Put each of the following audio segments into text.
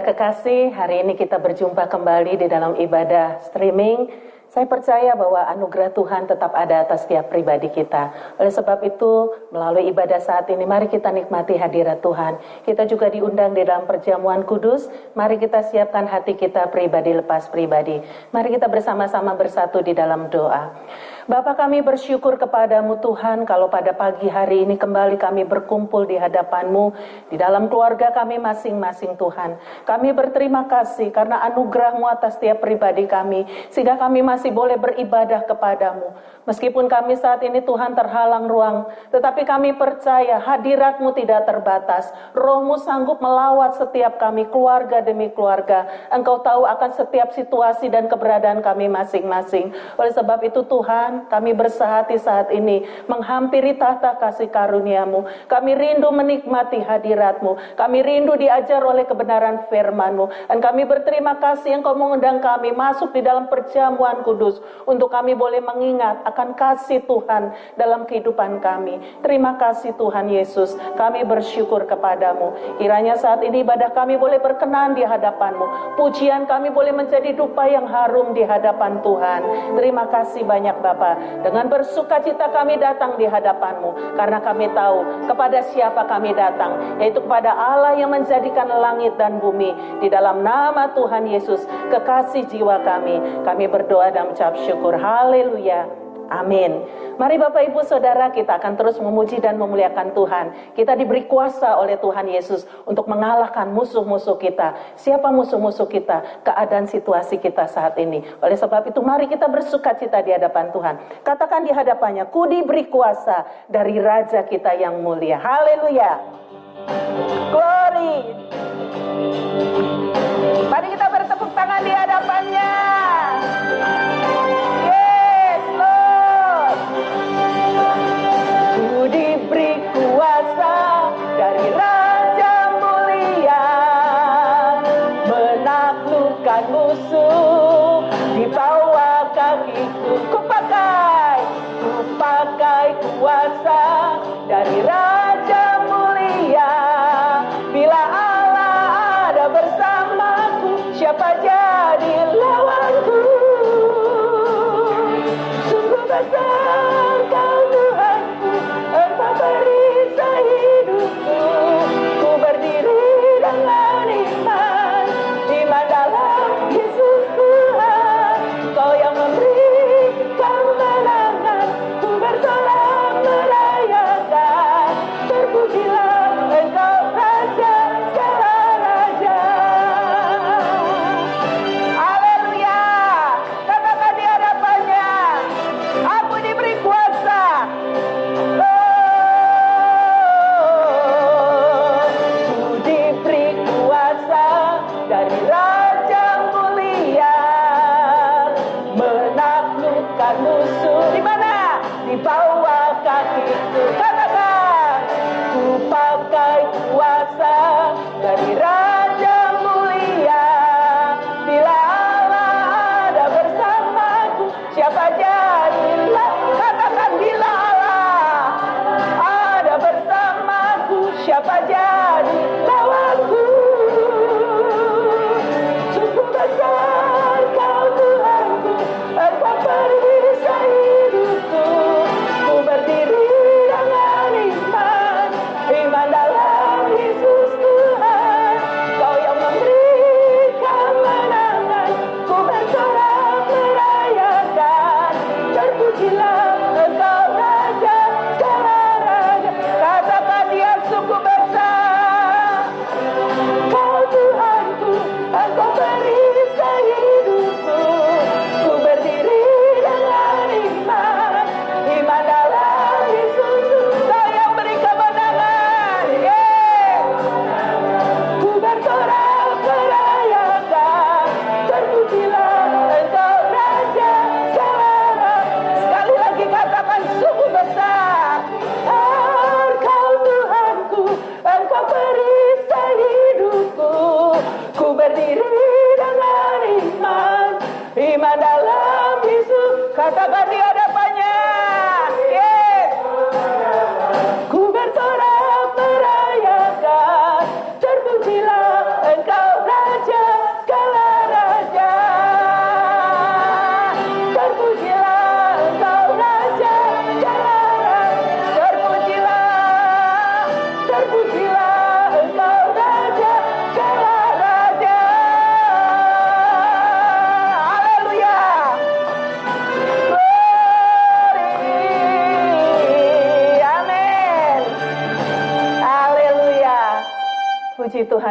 Saudara kekasih, hari ini kita berjumpa kembali di dalam ibadah streaming. Saya percaya bahwa anugerah Tuhan tetap ada atas setiap pribadi kita. Oleh sebab itu, melalui ibadah saat ini, mari kita nikmati hadirat Tuhan. Kita juga diundang di dalam perjamuan kudus. Mari kita siapkan hati kita pribadi lepas pribadi. Mari kita bersama-sama bersatu di dalam doa. Bapa, kami bersyukur kepadamu Tuhan, kalau pada pagi hari ini kembali kami berkumpul di hadapan-Mu, di dalam keluarga kami masing-masing Tuhan. Kami berterima kasih karena anugerah-Mu atas setiap pribadi kami, sehingga kami masih boleh beribadah kepadamu. Meskipun kami saat ini Tuhan terhalang ruang, tetapi kami percaya hadirat-Mu tidak terbatas. Roh-Mu sanggup melawat setiap kami, keluarga demi keluarga. Engkau tahu akan setiap situasi dan keberadaan kami masing-masing. Oleh sebab itu Tuhan, kami bersehati saat ini menghampiri tahta kasih karunia-Mu. Kami rindu menikmati hadirat-Mu. Kami rindu diajar oleh kebenaran firman-Mu. Dan kami berterima kasih Engkau mengundang kami masuk di dalam perjamuan kudus, untuk kami boleh mengingat akan kasih Tuhan dalam kehidupan kami. Terima kasih Tuhan Yesus, kami bersyukur kepadamu. Kiranya saat ini ibadah kami boleh berkenan di hadapan-Mu. Pujian kami boleh menjadi dupa yang harum di hadapan Tuhan. Terima kasih banyak Bapa. Dengan bersukacita kami datang di hadapan-Mu, karena kami tahu kepada siapa kami datang, yaitu kepada Allah yang menjadikan langit dan bumi. Di dalam nama Tuhan Yesus, kekasih jiwa kami berdoa dan mengucap syukur. Haleluya. Amin. Mari Bapak Ibu Saudara, kita akan terus memuji dan memuliakan Tuhan. Kita diberi kuasa oleh Tuhan Yesus untuk mengalahkan musuh-musuh kita. Siapa musuh-musuh kita? Keadaan situasi kita saat ini. Oleh sebab itu mari kita bersukacita di hadapan Tuhan. Katakan di hadapannya, ku diberi kuasa dari Raja kita yang mulia. Haleluya. Glory. Mari kita bertepuk tangan di hadapannya. Ku diberi kuasa dari Raja mulia, menaklukkan musuh di bawah kakiku. Ku pakai kuasa dari Raja mulia. Bila Allah ada bersamaku, siapa jadi lawanku? Sungguh besar Kau Tuhanku, Engkau perisai hidupku. Ku berdiri dengan iman, iman dalam Yesus Tuhan. Kau yang memberi kemenangan, ku bersorak merayakan. Terpujilah Engkau Raja segala raja. Haleluya. Katakan di hadapannya, aku diberi kuasa. Ku diberi kuasa dari Raja mulia, menaklukkan musuh. Di mana? Di bawah kakiku. Katakan, ku pakai kuasa dari Raja mulia. Bila Allah ada bersamaku, siapa jadilah. Katakan, bila Allah ada bersamaku, siapa jadi lawanku? Sungguh besar Kau Tuhanku, Engkau perisai hidupku. Ku berdiri dengan iman, iman dalam Yesus Tuhan. Kau yang memberi kemenangan, ku bersorak merayakan. Terpujilah Engkau Raja segala raja. Katakan, Dia sungguh besar. Kau Tuhanku, Engkau perisai hidupku. Ku berdiri dengan iman, iman dalam Yesus. Kau yang beri kemenangan. Ku bersorak merayakan. Terpujilah Engkau Raja segala raja. Sekali lagi katakan, sungguh besar. Kau Tuhanku, Engkau perisai hidupku. Ku berdiri dengan iman, iman dalam Yesus. Katakan di hadapannya, ku bersorak merayakan. Terpujilah Engkau Raja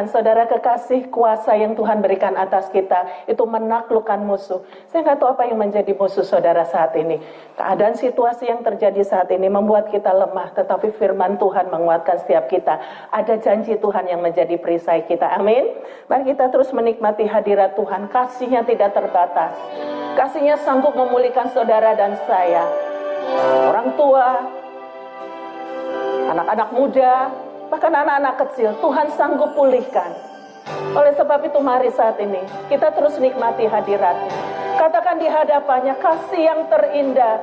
Tuhan, saudara kekasih, kuasa yang Tuhan berikan atas kita itu menaklukkan musuh. Saya nggak tahu apa yang menjadi musuh saudara saat ini. Keadaan situasi yang terjadi saat ini membuat kita lemah, tetapi firman Tuhan menguatkan setiap kita. Ada janji Tuhan yang menjadi perisai kita. Amin. Mari kita terus menikmati hadirat Tuhan. Kasih-Nya tidak terbatas. Kasih-Nya sanggup memulihkan saudara dan saya. Orang tua, anak-anak muda, bahkan anak-anak kecil, Tuhan sanggup pulihkan. Oleh sebab itu mari saat ini kita terus nikmati hadirat-Nya. Katakan di hadapannya, kasih yang terindah,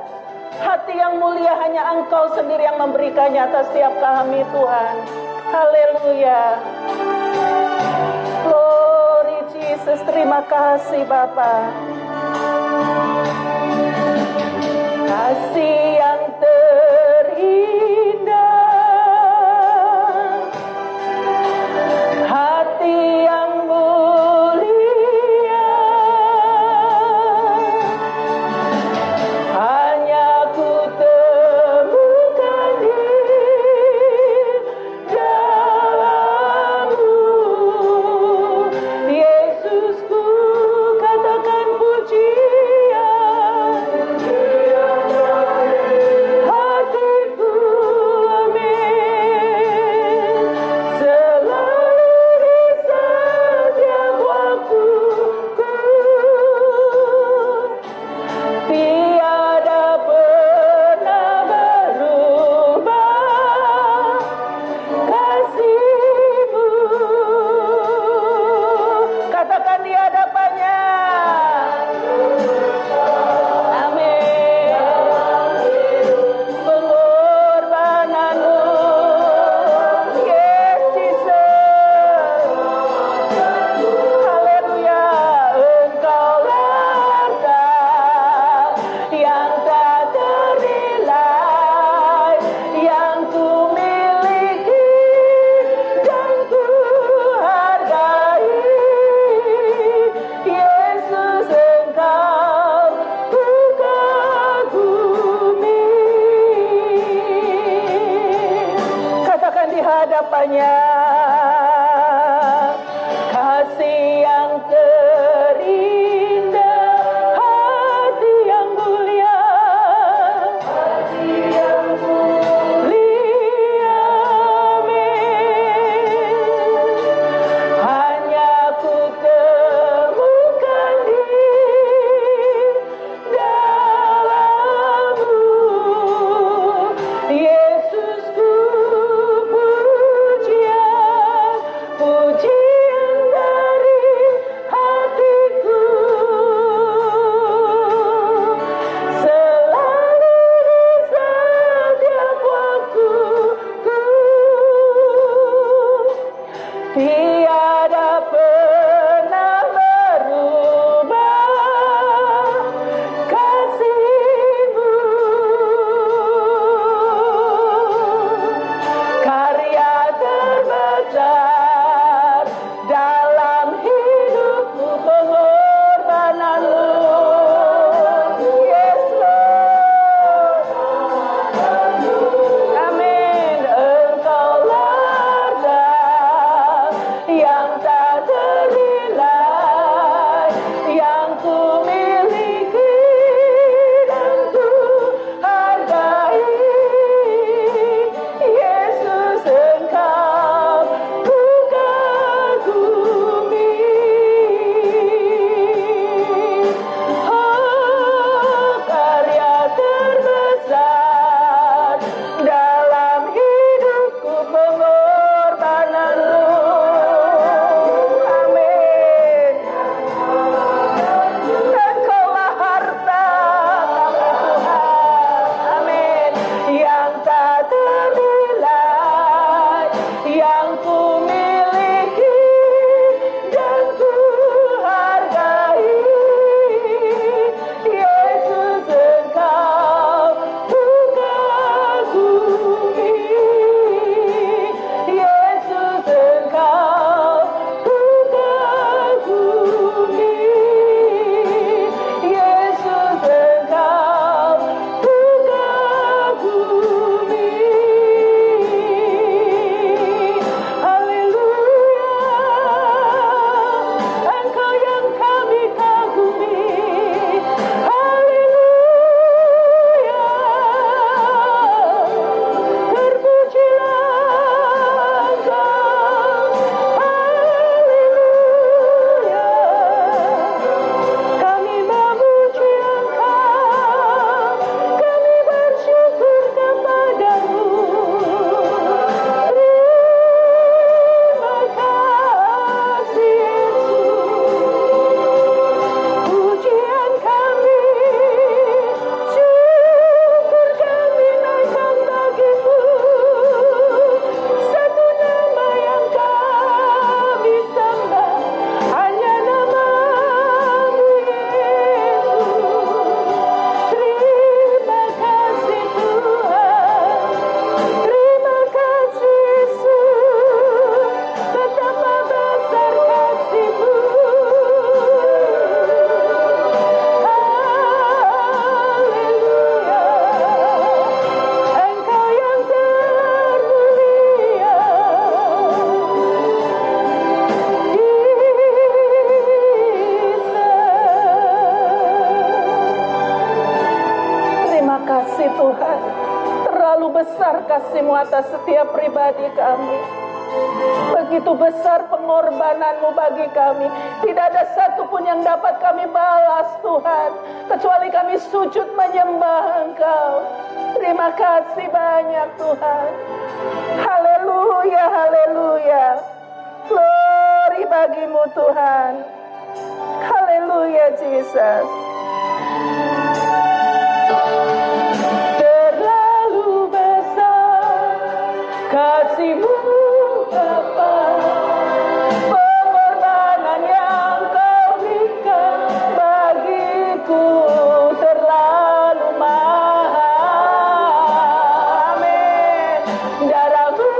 hati yang mulia hanya Engkau sendiri yang memberikannya atas setiap kami Tuhan. Haleluya. Glory Jesus, terima kasih Bapa. Kasih yang terindah, hati yang mulia, hanya ku temukan di dalam-Mu. Yesusku, katakan pujian. Hatiku, amin. Selalu di setiap waktuku, tiada pernah berubah kasih-Mu. Katakan di hadapannya. Amin. Pengorbananmu, yes Jesus. Haleluya. Engkaulah harta yang tak ternilai, yang ku miliki dan ku hargai. Yesus, Engkau ku kagumi. Katakan di hadapannya, kasih yang terindah, hati yang mulia, amin. Hanya ku temukan di dalam-Mu. Yesusku, pujian, pujian dari besar kasih-Mu atas setiap pribadi kami. Begitu besar pengorbanan-Mu bagi kami. Tidak ada satupun yang dapat kami balas Tuhan, kecuali kami sujud menyembah Engkau. Terima kasih banyak Tuhan. Haleluya, haleluya. Glory bagi-Mu Tuhan. Haleluya Jesus. Terlalu besar kasih-Mu Bapa, pengorbanan yang Kau berikan bagiku terlalu mahal. Amin. Darah-Mu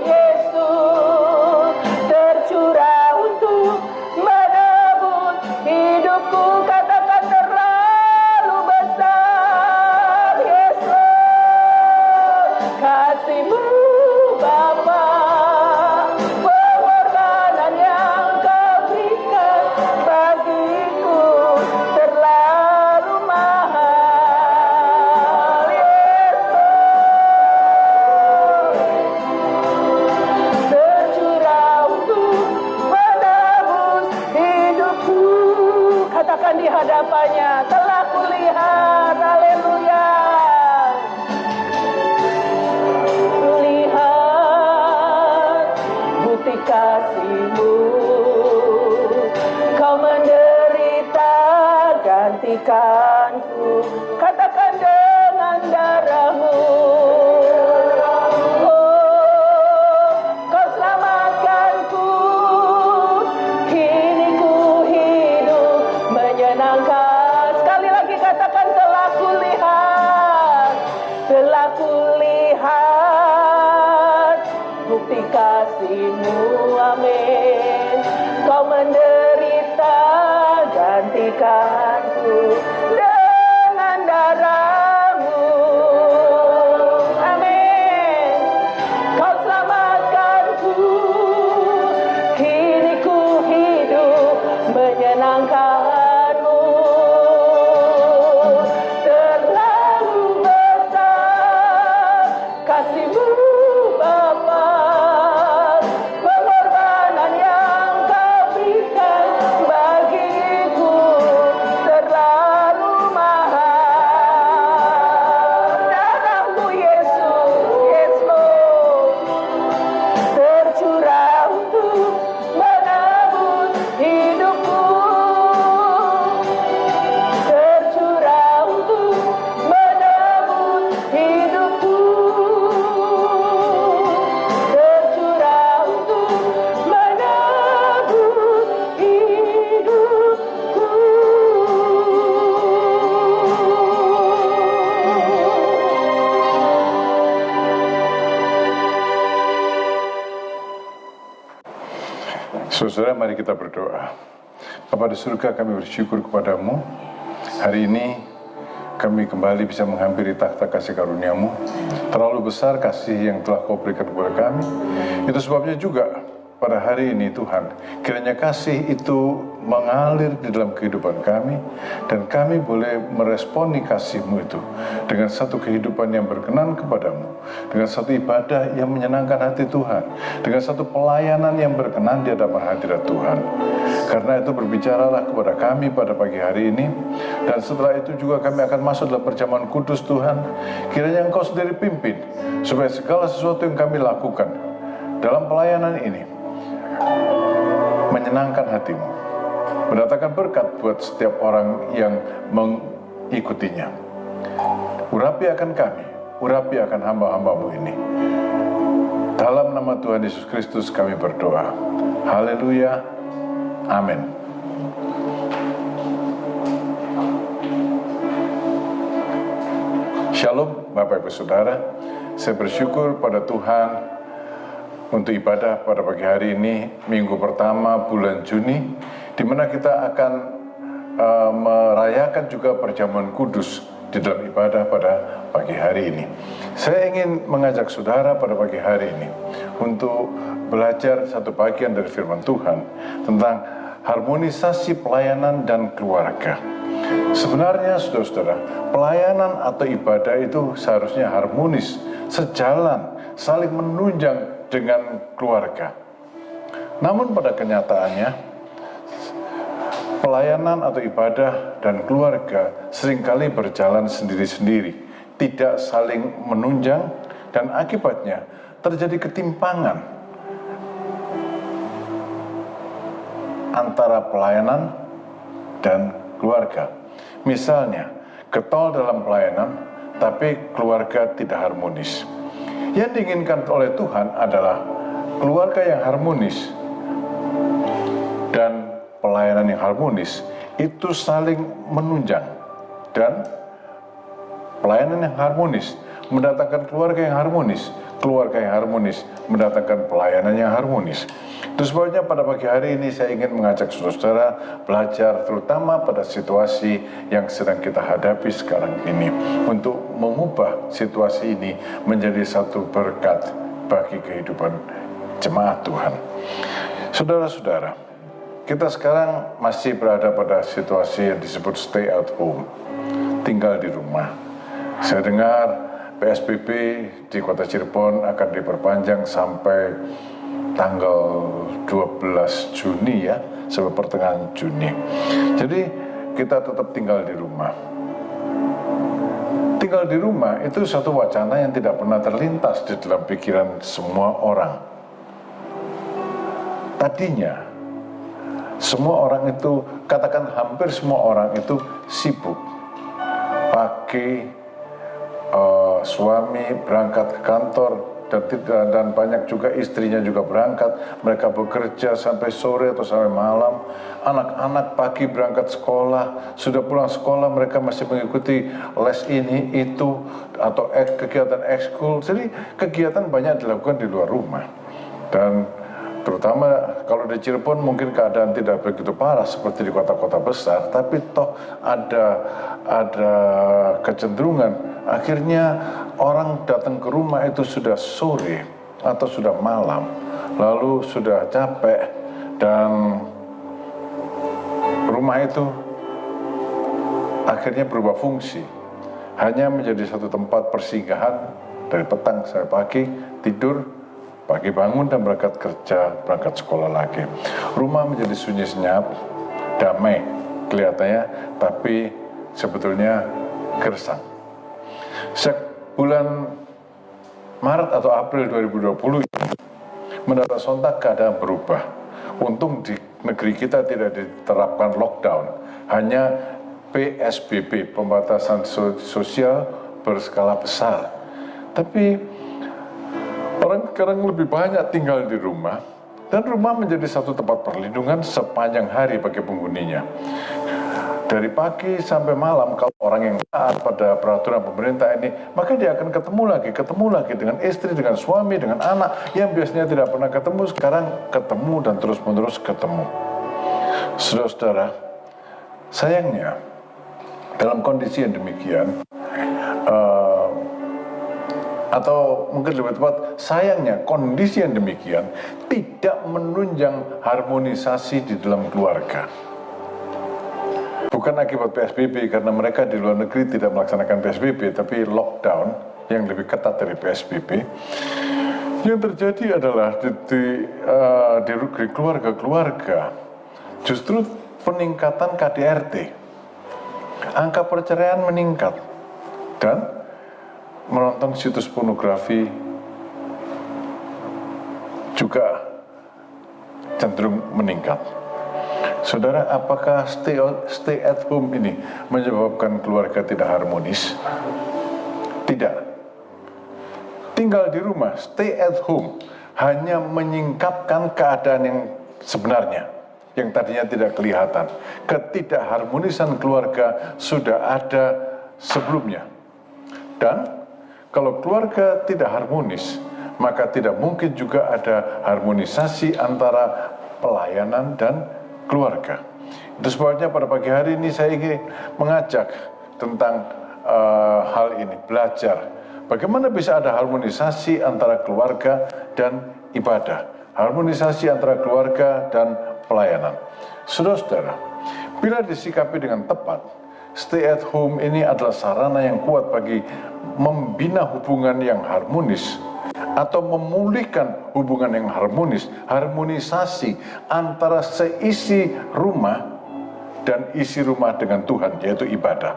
Yesus tercurah untuk menebus hidupku. Katakan terlalu besar Yesus kasih-Mu Bapa, pengorbanan yang Kau berikan bagiku terlalu mahal. Yesus tercurah untuk menebus hidupku. Katakan di hadapannya, telah kulihat, haleluya. Lihat bukti kasih-Mu, Kau menderita gantikanku. Katakan dengan darah-Mu, oh, Kau selamatkanku. Kini ku hidup menyenangkan. Sekali lagi katakan, telah kulihat bukti kasih-Mu, amin. Kau menderita gantikanku dengan darah-Mu, amin. Kau selamatkanku, kini ku hidup menyenangkan-Mu. Terlalu besar kasih-Mu Bapa, pengorbanan yang Kau berikan bagiku terlalu mahal. Darah-Mu Yesus, yes Lord, tercurah untuk menebus hidupku. Tercurah untuk menebus hidupku. Tercurah untuk menebus hidupku. Saudara, mari kita berdoa. Bapa di surga, kami bersyukur kepada-Mu. Hari ini kami kembali bisa menghampiri takhta kasih karunia-Mu. Terlalu besar kasih yang telah Kau berikan kepada kami. Itu sebabnya juga pada hari ini Tuhan, kiranya kasih itu mengalir di dalam kehidupan kami, dan kami boleh meresponi kasih-Mu itu dengan satu kehidupan yang berkenan kepada-Mu, dengan satu ibadah yang menyenangkan hati Tuhan, dengan satu pelayanan yang berkenan di hadapan hadirat Tuhan. Karena itu berbicaralah kepada kami pada pagi hari ini, dan setelah itu juga kami akan masuk dalam perjamuan kudus Tuhan. Kiranya Engkau sendiri pimpin, supaya segala sesuatu yang kami lakukan dalam pelayanan ini menyenangkan hati-Mu, mendatangkan berkat buat setiap orang yang mengikutinya. Urapi akan kami, urapi akan hamba-hamba-Mu ini. Dalam nama Tuhan Yesus Kristus kami berdoa. Haleluya. Amin. Shalom Bapak Ibu Saudara. Saya bersyukur pada Tuhan untuk ibadah pada pagi hari ini, minggu pertama bulan Juni, di mana kita akan merayakan juga perjamuan kudus di dalam ibadah pada pagi hari ini. Saya ingin mengajak saudara pada pagi hari ini untuk belajar satu bagian dari firman Tuhan tentang harmonisasi pelayanan dan keluarga. Sebenarnya saudara-saudara, pelayanan atau ibadah itu seharusnya harmonis sejalan, saling menunjang dengan keluarga. Namun pada kenyataannya, pelayanan atau ibadah dan keluarga seringkali berjalan sendiri-sendiri, tidak saling menunjang, dan akibatnya terjadi ketimpangan antara pelayanan dan keluarga. Misalnya, getol dalam pelayanan, tapi keluarga tidak harmonis. Yang diinginkan oleh Tuhan adalah keluarga yang harmonis dan pelayanan yang harmonis, itu saling menunjang, dan pelayanan yang harmonis mendatangkan keluarga yang harmonis, keluarga yang harmonis mendatangkan pelayanan yang harmonis. Itu sebabnya pada pagi hari ini saya ingin mengajak saudara belajar terutama pada situasi yang sedang kita hadapi sekarang ini, untuk mengubah situasi ini menjadi satu berkat bagi kehidupan jemaat Tuhan. Saudara-saudara, kita sekarang masih berada pada situasi yang disebut stay at home, tinggal di rumah. Saya dengar PSBB di kota Cirebon akan diperpanjang sampai tanggal 12 Juni ya, sampai pertengahan Juni. Jadi kita tetap tinggal di rumah. Tinggal di rumah itu satu wacana yang tidak pernah terlintas di dalam pikiran semua orang. Tadinya semua orang itu, katakan hampir semua orang itu sibuk. Pagi suami berangkat ke kantor, dan banyak juga istrinya juga berangkat. Mereka bekerja sampai sore atau sampai malam. Anak-anak pagi berangkat sekolah, sudah pulang sekolah mereka masih mengikuti les ini itu atau kegiatan ekskul. Jadi kegiatan banyak dilakukan di luar rumah. Dan terutama kalau di Cirebon mungkin keadaan tidak begitu parah seperti di kota-kota besar, tapi toh ada kecenderungan akhirnya orang datang ke rumah itu sudah sore atau sudah malam, lalu sudah capek, dan rumah itu akhirnya berubah fungsi hanya menjadi satu tempat persinggahan dari petang sampai pagi, tidur, pagi bangun dan berangkat kerja, berangkat sekolah lagi. Rumah menjadi sunyi senyap, damai kelihatannya, tapi sebetulnya gersang. Sejak bulan Maret atau April 2020 ini, mendadak sontak keadaan berubah. Untung di negeri kita tidak diterapkan lockdown, hanya PSBB, pembatasan sosial berskala besar. Tapi orang sekarang lebih banyak tinggal di rumah, dan rumah menjadi satu tempat perlindungan sepanjang hari bagi penghuninya. Dari pagi sampai malam, kalau orang yang taat pada peraturan pemerintah ini, maka dia akan ketemu lagi dengan istri, dengan suami, dengan anak yang biasanya tidak pernah ketemu, sekarang ketemu dan terus-menerus ketemu. Saudara-saudara, sayangnya dalam kondisi yang demikian, atau mungkin lebih tepat, sayangnya kondisi yang demikian tidak menunjang harmonisasi di dalam keluarga. Bukan akibat PSBB, karena mereka di luar negeri tidak melaksanakan PSBB, tapi lockdown yang lebih ketat dari PSBB. Yang terjadi adalah di keluarga-keluarga justru peningkatan KDRT, angka perceraian meningkat, dan menonton situs pornografi juga cenderung meningkat. Saudara, apakah stay at home ini menyebabkan keluarga tidak harmonis? Tidak. Tinggal di rumah, stay at home, hanya menyingkapkan keadaan yang sebenarnya, yang tadinya tidak kelihatan. Ketidakharmonisan keluarga sudah ada sebelumnya. Dan kalau keluarga tidak harmonis, maka tidak mungkin juga ada harmonisasi antara pelayanan dan keluarga. Itu sebabnya pada pagi hari ini saya ingin mengajak tentang hal ini, belajar bagaimana bisa ada harmonisasi antara keluarga dan ibadah, harmonisasi antara keluarga dan pelayanan. Saudara-saudara, bila disikapi dengan tepat, stay at home ini adalah sarana yang kuat bagi membina hubungan yang harmonis atau memulihkan hubungan yang harmonis, harmonisasi antara seisi rumah dan isi rumah dengan Tuhan, yaitu ibadah.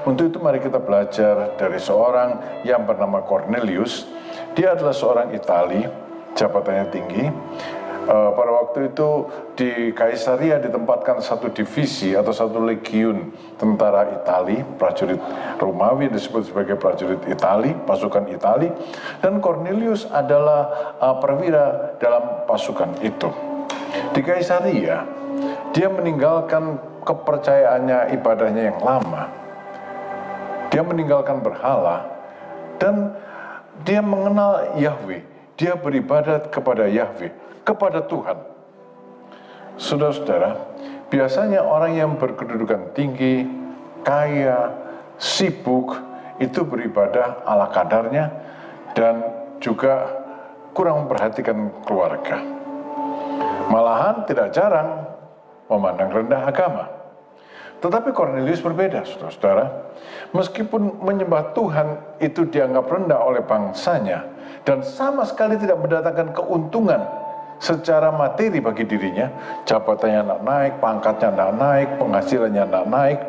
Untuk itu mari kita belajar dari seorang yang bernama Cornelius. Dia adalah seorang Itali, jabatannya tinggi. Pada waktu itu di Kaisaria ditempatkan satu divisi atau satu legiun tentara Itali, prajurit Romawi disebut sebagai prajurit Itali, pasukan Itali, dan Cornelius adalah perwira dalam pasukan itu. Di Kaisaria, dia meninggalkan kepercayaannya, ibadahnya yang lama. Dia meninggalkan berhala dan dia mengenal Yahweh. Dia beribadat kepada Yahweh, kepada Tuhan. Saudara-saudara, biasanya orang yang berkedudukan tinggi, kaya, sibuk, itu beribadah ala kadarnya dan juga kurang memperhatikan keluarga. Malahan tidak jarang memandang rendah agama. Tetapi Cornelius berbeda, saudara-saudara. Meskipun menyembah Tuhan itu dianggap rendah oleh bangsanya dan sama sekali tidak mendatangkan keuntungan secara materi bagi dirinya, jabatannya tidak naik, pangkatnya tidak naik, penghasilannya tidak naik.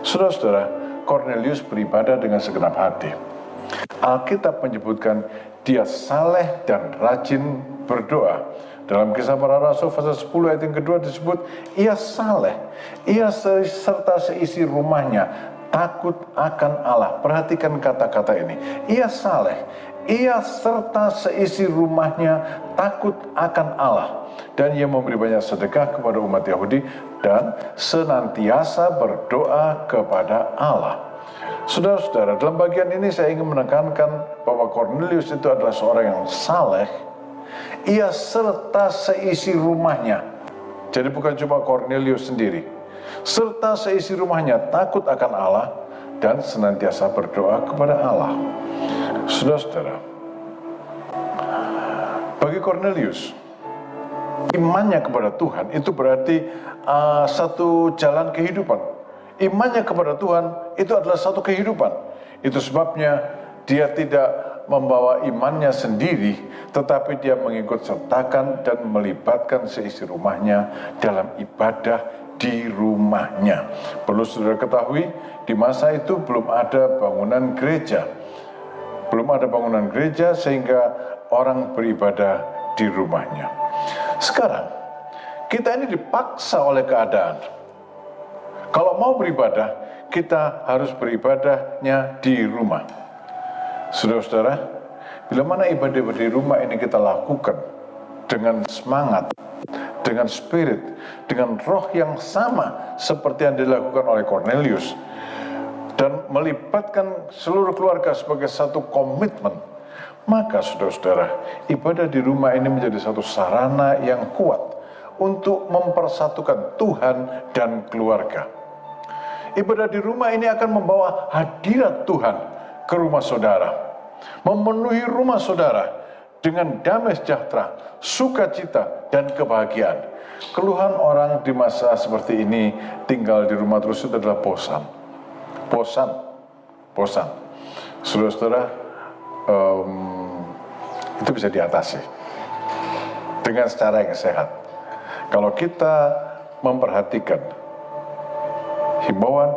Saudara-saudara, Cornelius beribadah dengan segenap hati. Alkitab menyebutkan dia saleh dan rajin berdoa. Dalam Kisah Para Rasul pasal 10 ayat yang kedua disebut, ia saleh, ia serta seisi rumahnya takut akan Allah. Perhatikan kata-kata ini, ia saleh, ia serta seisi rumahnya takut akan Allah. Dan ia memberi banyak sedekah kepada umat Yahudi dan senantiasa berdoa kepada Allah. Saudara-saudara, dalam bagian ini saya ingin menekankan bahwa Cornelius itu adalah seorang yang saleh. Ia serta seisi rumahnya. Jadi bukan cuma Cornelius sendiri. Serta seisi rumahnya takut akan Allah dan senantiasa berdoa kepada Allah. Saudara-saudara, bagi Cornelius, imannya kepada Tuhan itu berarti satu jalan kehidupan. Imannya kepada Tuhan itu adalah satu kehidupan. Itu sebabnya dia tidak membawa imannya sendiri, tetapi dia mengikut sertakan dan melibatkan seisi rumahnya dalam ibadah di rumahnya. Perlu saudara ketahui, di masa itu belum ada bangunan gereja. Belum ada bangunan gereja sehingga orang beribadah di rumahnya. Sekarang, kita ini dipaksa oleh keadaan. Kalau mau beribadah, kita harus beribadahnya di rumah. Saudara-saudara, bila mana ibadah di rumah ini kita lakukan dengan semangat, dengan spirit, dengan roh yang sama seperti yang dilakukan oleh Cornelius, dan melibatkan seluruh keluarga sebagai satu komitmen, maka saudara-saudara, ibadah di rumah ini menjadi satu sarana yang kuat untuk mempersatukan Tuhan dan keluarga. Ibadah di rumah ini akan membawa hadirat Tuhan ke rumah saudara, memenuhi rumah saudara dengan damai sejahtera, sukacita, dan kebahagiaan. Keluhan orang di masa seperti ini tinggal di rumah terus itu adalah bosan. Saudara-saudara, itu bisa diatasi dengan cara yang sehat. Kalau kita memperhatikan himbauan,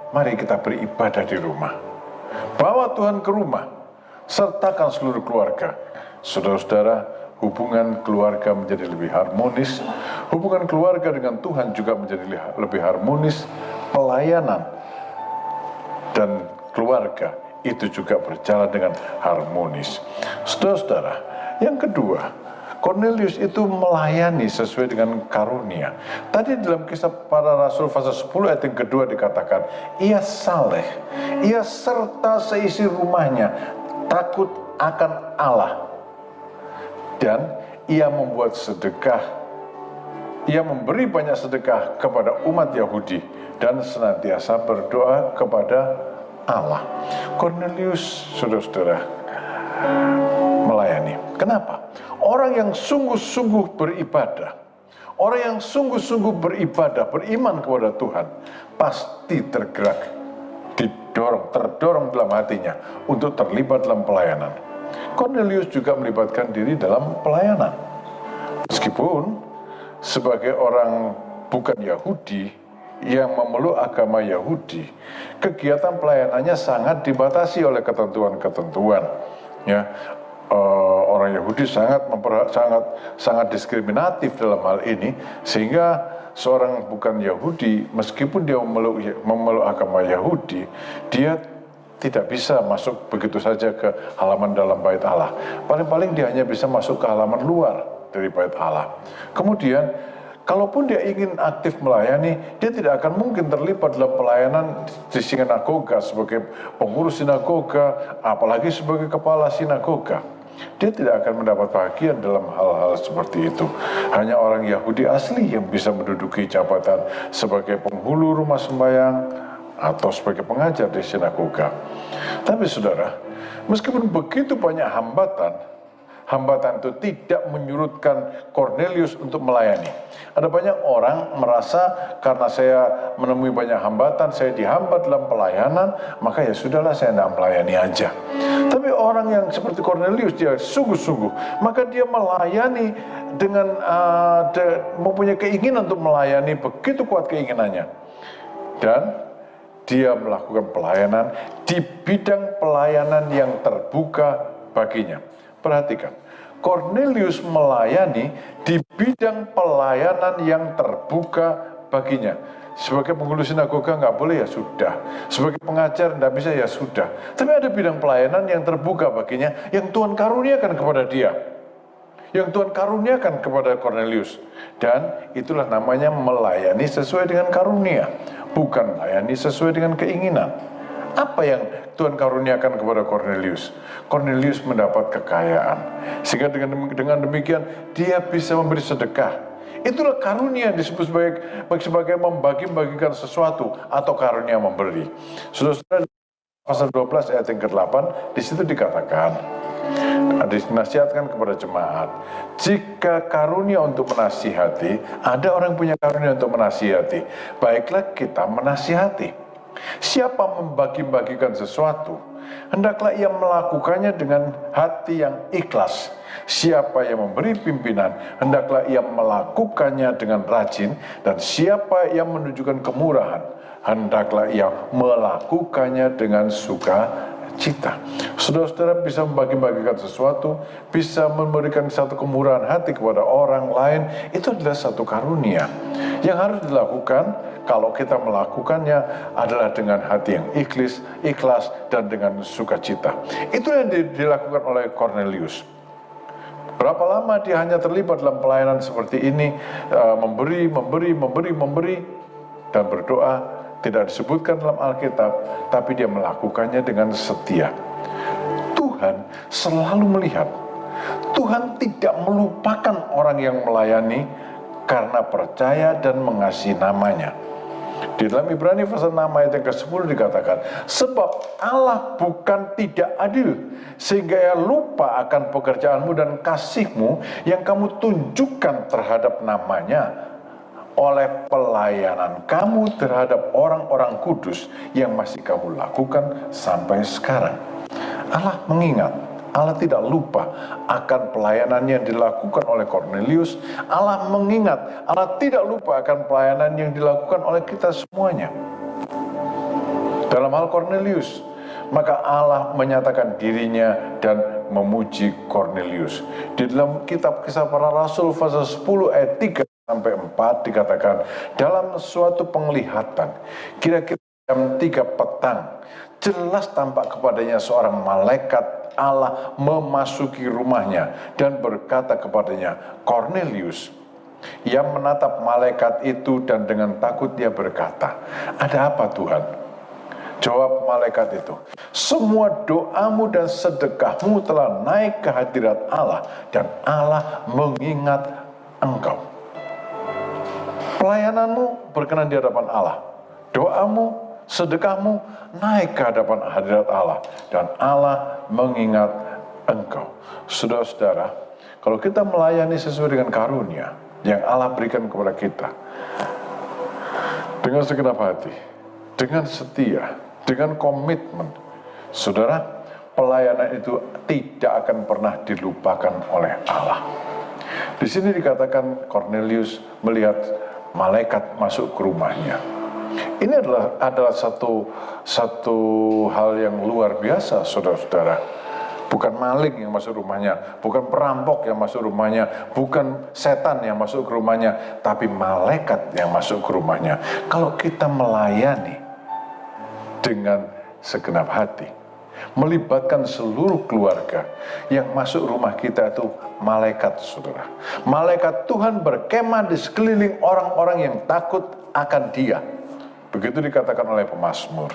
mari kita beribadah di rumah. Bawa Tuhan ke rumah, sertakan seluruh keluarga. Saudara-saudara, hubungan keluarga menjadi lebih harmonis. Hubungan keluarga dengan Tuhan juga menjadi lebih harmonis. Pelayanan dan keluarga itu juga berjalan dengan harmonis. Saudara-saudara, yang kedua, Cornelius itu melayani sesuai dengan karunia. Tadi dalam Kisah Para Rasul pasal 10 ayat yang kedua dikatakan, ia saleh, ia serta seisi rumahnya takut akan Allah, dan ia membuat sedekah, ia memberi banyak sedekah kepada umat Yahudi dan senantiasa berdoa kepada Allah. Cornelius, saudara-saudara, melayani. Kenapa? Orang yang sungguh-sungguh beribadah, Orang yang sungguh-sungguh beribadah, beriman kepada Tuhan, pasti tergerak, terdorong dalam hatinya untuk terlibat dalam pelayanan. Cornelius juga melibatkan diri dalam pelayanan. Meskipun sebagai orang bukan Yahudi yang memeluk agama Yahudi, kegiatan pelayanannya sangat dibatasi oleh ketentuan-ketentuan. Ya, orang Yahudi sangat diskriminatif dalam hal ini, sehingga seorang bukan Yahudi, meskipun dia memeluk agama Yahudi, dia tidak bisa masuk begitu saja ke halaman dalam bait Allah. Paling-paling dia hanya bisa masuk ke halaman luar dari bait Allah. Kemudian, kalaupun dia ingin aktif melayani, dia tidak akan mungkin terlibat dalam pelayanan di sinagoga sebagai pengurus sinagoga, apalagi sebagai kepala sinagoga. Dia tidak akan mendapat bagian dalam hal-hal seperti itu. Hanya orang Yahudi asli yang bisa menduduki jabatan sebagai penghulu rumah sembahyang atau sebagai pengajar di sinagoga. Tapi saudara, meskipun begitu banyak hambatan itu tidak menyurutkan Cornelius untuk melayani. Ada banyak orang merasa karena saya menemui banyak hambatan, saya dihambat dalam pelayanan, maka ya sudahlah, saya tidak melayani aja. Tapi orang yang seperti Cornelius, dia sungguh-sungguh, maka dia melayani dengan mempunyai keinginan untuk melayani, begitu kuat keinginannya. Dan dia melakukan pelayanan di bidang pelayanan yang terbuka baginya. Perhatikan, Cornelius melayani di bidang pelayanan yang terbuka baginya. Sebagai penghulu sinagoga nggak boleh, ya sudah. Sebagai pengajar nggak bisa, ya sudah. Tapi ada bidang pelayanan yang terbuka baginya, yang Tuhan karuniakan kepada dia, yang Tuhan karuniakan kepada Cornelius. Dan itulah namanya melayani sesuai dengan karunia, bukan melayani sesuai dengan keinginan. Apa yang Tuhan karuniakan kepada Cornelius? Cornelius mendapat kekayaan, sehingga dengan demikian dia bisa memberi sedekah. Itulah karunia yang disebut sebagai membagi-bagikan sesuatu atau karunia memberi. Saudara-saudara, pasal 12 ayat yang ke-8, di situ dikatakan, dinasihatkan kepada jemaat, jika karunia untuk menasihati, ada orang yang punya karunia untuk menasihati, baiklah kita menasihati. Siapa membagi-bagikan sesuatu, hendaklah ia melakukannya dengan hati yang ikhlas. Siapa yang memberi pimpinan, hendaklah ia melakukannya dengan rajin. Dan siapa yang menunjukkan kemurahan, hendaklah ia melakukannya dengan sukacita. Saudara-saudara bisa membagi-bagikan sesuatu, bisa memberikan satu kemurahan hati kepada orang lain, itu adalah satu karunia. Yang harus dilakukan, kalau kita melakukannya, adalah dengan hati yang ikhlas dan dengan sukacita. Itu yang dilakukan oleh Cornelius. Berapa lama dia hanya terlibat dalam pelayanan seperti ini, memberi, dan berdoa. Tidak disebutkan dalam Alkitab, tapi dia melakukannya dengan setia. Tuhan selalu melihat. Tuhan tidak melupakan orang yang melayani karena percaya dan mengasihi namanya. Di dalam Ibrani pasal 6 ayat yang ke-10 dikatakan, sebab Allah bukan tidak adil, sehingga ia lupa akan pekerjaanmu dan kasihmu yang kamu tunjukkan terhadap namanya, oleh pelayanan kamu terhadap orang-orang kudus yang masih kamu lakukan sampai sekarang. Allah mengingat, Allah tidak lupa akan pelayanan yang dilakukan oleh Cornelius. Allah mengingat, Allah tidak lupa akan pelayanan yang dilakukan oleh kita semuanya. Dalam hal Cornelius, maka Allah menyatakan dirinya dan memuji Cornelius. Di dalam kitab Kisah Para Rasul pasal 10 ayat 3 sampai 4 dikatakan, dalam suatu penglihatan, kira-kira jam 3 petang, jelas tampak kepadanya seorang malaikat Allah memasuki rumahnya dan berkata kepadanya, Cornelius. Ia menatap malaikat itu dan dengan takut dia berkata, ada apa Tuhan? Jawab malaikat itu, semua doamu dan sedekahmu telah naik ke hadirat Allah dan Allah mengingat engkau. Pelayananmu berkenan di hadapan Allah. Doamu, sedekahmu naik ke hadapan hadirat Allah dan Allah mengingat engkau. Saudara-saudara, kalau kita melayani sesuai dengan karunia, yang Allah berikan kepada kita dengan segenap hati, dengan setia, dengan komitmen, saudara, pelayanan itu tidak akan pernah dilupakan oleh Allah. Di sini dikatakan Kornelius melihat malaikat masuk ke rumahnya. Ini adalah satu hal yang luar biasa, saudara-saudara. Bukan maling yang masuk rumahnya, bukan perampok yang masuk rumahnya, bukan setan yang masuk ke rumahnya, tapi malaikat yang masuk ke rumahnya. Kalau kita melayani dengan segenap hati, melibatkan seluruh keluarga, yang masuk rumah kita itu malaikat, saudara. Malaikat Tuhan berkemah di sekeliling orang-orang yang takut akan Dia. Begitu dikatakan oleh pemazmur.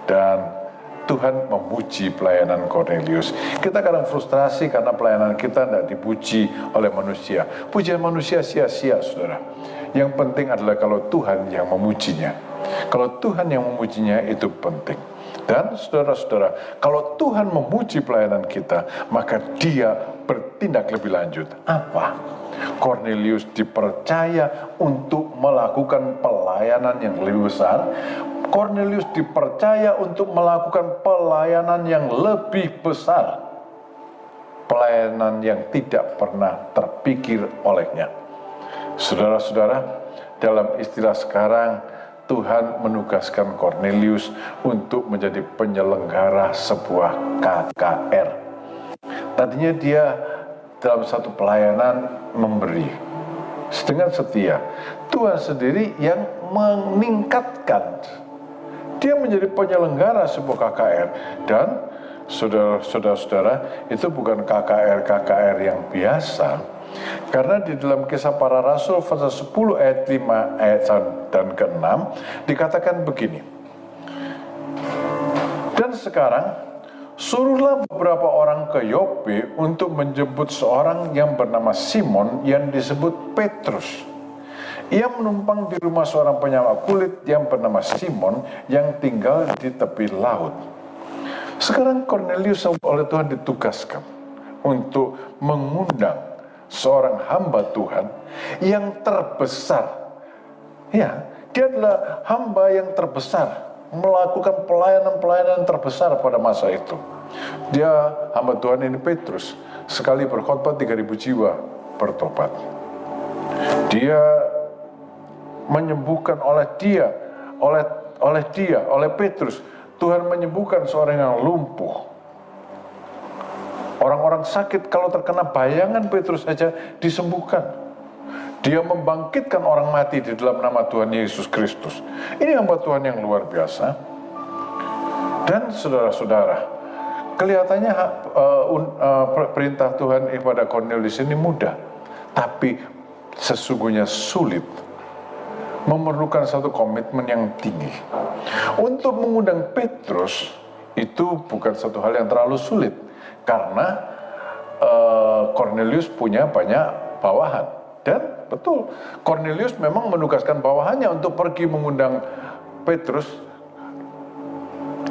Dan Tuhan memuji pelayanan Kornelius. Kita kadang frustrasi karena pelayanan kita tidak dipuji oleh manusia. Pujian manusia sia-sia, saudara. Yang penting adalah kalau Tuhan yang memujinya. Kalau Tuhan yang memujinya, itu penting. Dan saudara-saudara, kalau Tuhan memuji pelayanan kita, maka Dia bertindak lebih lanjut. Apa? Kornelius dipercaya untuk melakukan pelayanan yang lebih besar. Kornelius dipercaya untuk melakukan pelayanan yang lebih besar. Pelayanan yang tidak pernah terpikir olehnya. Saudara-saudara, dalam istilah sekarang, Tuhan menugaskan Kornelius untuk menjadi penyelenggara sebuah KKR. Tadinya dia dalam satu pelayanan memberi dengan setia. Tuhan sendiri yang meningkatkan. Dia menjadi penyelenggara sebuah KKR. Dan saudara-saudara, itu bukan KKR yang biasa. Karena di dalam Kisah Para Rasul pasal 10 ayat 5 ayat 1 dan ke-6 dikatakan begini. Dan sekarang suruhlah beberapa orang ke Yope untuk menjemput seorang yang bernama Simon yang disebut Petrus. Ia menumpang di rumah seorang penyamak kulit yang bernama Simon yang tinggal di tepi laut. Sekarang Kornelius oleh Tuhan ditugaskan untuk mengundang seorang hamba Tuhan yang terbesar. Ya, dia adalah hamba yang terbesar, melakukan pelayanan-pelayanan terbesar pada masa itu. Dia, hamba Tuhan ini Petrus, sekali berkhotbah 3.000 jiwa bertobat. Dia menyembuhkan oleh Petrus, Tuhan menyembuhkan seorang yang lumpuh. Orang-orang sakit kalau terkena bayangan Petrus saja disembuhkan. Dia membangkitkan orang mati di dalam nama Tuhan Yesus Kristus. Ini hamba Tuhan yang luar biasa. Dan saudara-saudara, kelihatannya perintah Tuhan kepada Kornelius ini mudah, tapi sesungguhnya sulit. Memerlukan satu komitmen yang tinggi. Untuk mengundang Petrus itu bukan satu hal yang terlalu sulit, karena Kornelius punya banyak bawahan. Dan betul, Kornelius memang menugaskan bawahannya untuk pergi mengundang Petrus.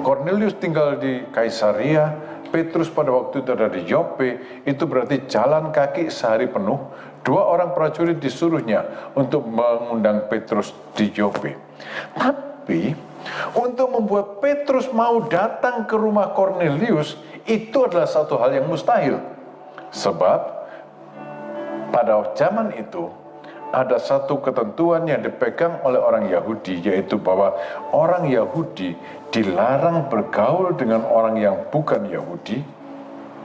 Kornelius tinggal di Kaisaria, Petrus pada waktu itu ada di Yope, itu berarti jalan kaki sehari penuh. 2 orang prajurit disuruhnya untuk mengundang Petrus di Yope. Tapi untuk membuat Petrus mau datang ke rumah Kornelius itu adalah satu hal yang mustahil. Sebab pada zaman itu ada satu ketentuan yang dipegang oleh orang Yahudi, yaitu bahwa orang Yahudi dilarang bergaul dengan orang yang bukan Yahudi.